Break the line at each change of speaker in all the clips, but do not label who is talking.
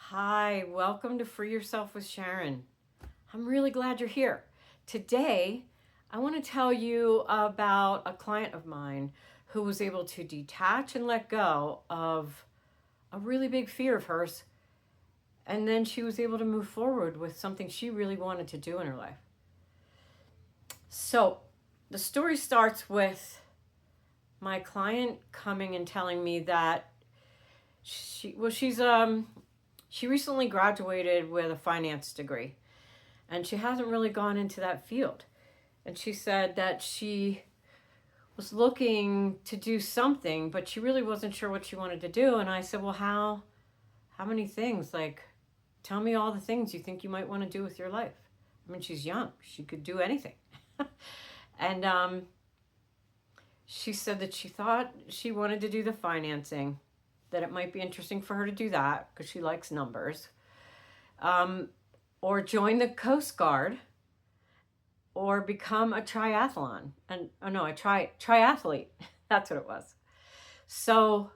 Hi, welcome to Free Yourself with Sharon. I'm really glad you're here. Today, I want to tell you about a client of mine who was able to detach and let go of a really big fear of hers. And then she was able to move forward with something she really wanted to do in her life. So, the story starts with my client coming and telling me that she recently graduated with a finance degree, and she hasn't really gone into that field. And she said that she was looking to do something, but she really wasn't sure what she wanted to do. And I said, well, how many things? Like, tell me all the things you think you might want to do with your life. I mean, she's young. She could do anything. And she said that she thought she wanted to do the financing, that it might be interesting for her to do that because she likes numbers, or join the Coast Guard, or become a triathlon. And oh no, triathlete. That's what it was. So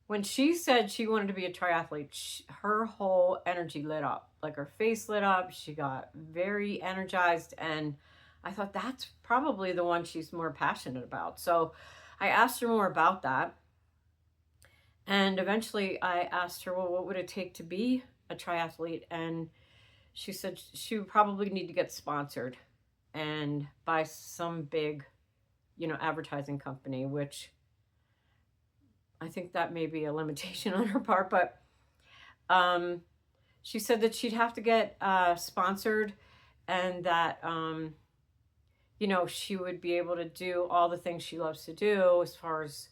when she said she wanted to be a triathlete, her whole energy lit up. Like her face lit up. She got very energized, and I thought that's probably the one she's more passionate about. So I asked her more about that. And eventually I asked her, well, what would it take to be a triathlete? And she said she would probably need to get sponsored and by some big, advertising company, which I think that may be a limitation on her part. But she said that she'd have to get sponsored, and that, she would be able to do all the things she loves to do as far as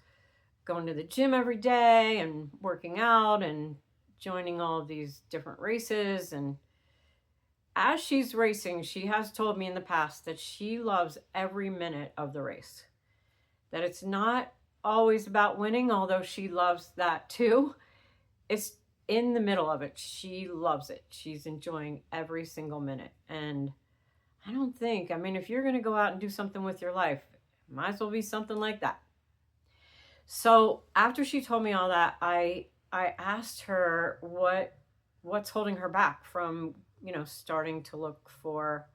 going to the gym every day and working out and joining all of these different races. And as she's racing, she has told me in the past that she loves every minute of the race. That it's not always about winning, although she loves that too. It's in the middle of it. She loves it. She's enjoying every single minute. And I mean, if you're going to go out and do something with your life, it might as well be something like that. So after she told me all that, I asked her what's holding her back from, starting to look for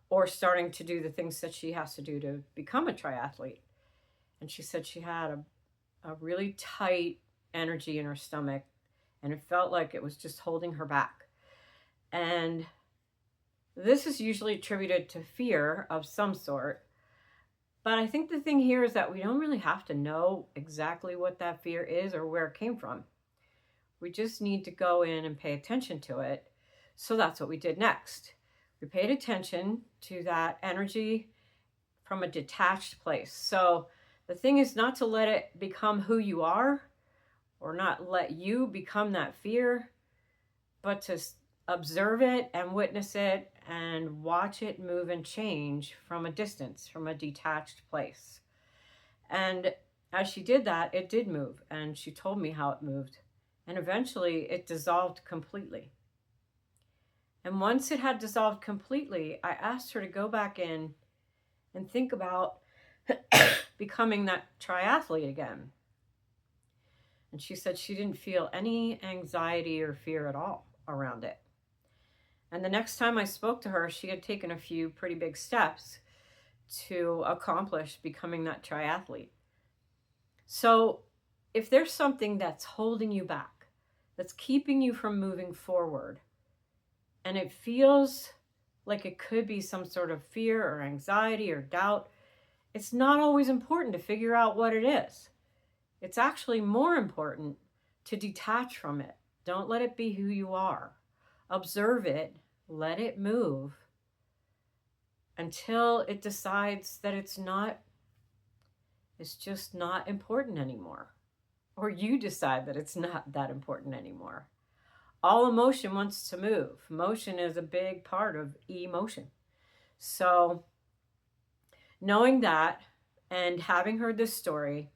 or starting to do the things that she has to do to become a triathlete. And she said she had a really tight energy in her stomach, and it felt like it was just holding her back. And this is usually attributed to fear of some sort. But I think the thing here is that we don't really have to know exactly what that fear is or where it came from. We just need to go in and pay attention to it. So that's what we did next. We paid attention to that energy from a detached place. So the thing is not to let it become who you are, or not let you become that fear, but to observe it and witness it and watch it move and change from a distance, from a detached place. And as she did that, it did move, and she told me how it moved. And eventually it dissolved completely. And once it had dissolved completely, I asked her to go back in and think about becoming that triathlete again. And she said she didn't feel any anxiety or fear at all around it. And the next time I spoke to her, she had taken a few pretty big steps to accomplish becoming that triathlete. So if there's something that's holding you back, that's keeping you from moving forward, and it feels like it could be some sort of fear or anxiety or doubt, it's not always important to figure out what it is. It's actually more important to detach from it. Don't let it be who you are. Observe it, let it move until it decides that it's just not important anymore. Or you decide that it's not that important anymore. All emotion wants to move. Motion is a big part of emotion. So knowing that and having heard this story,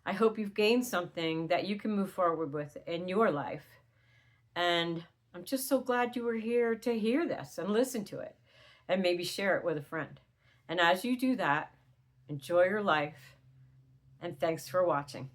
I hope you've gained something that you can move forward with in your life. And I'm just so glad you were here to hear this and listen to it and maybe share it with a friend. And as you do that, enjoy your life, and thanks for watching.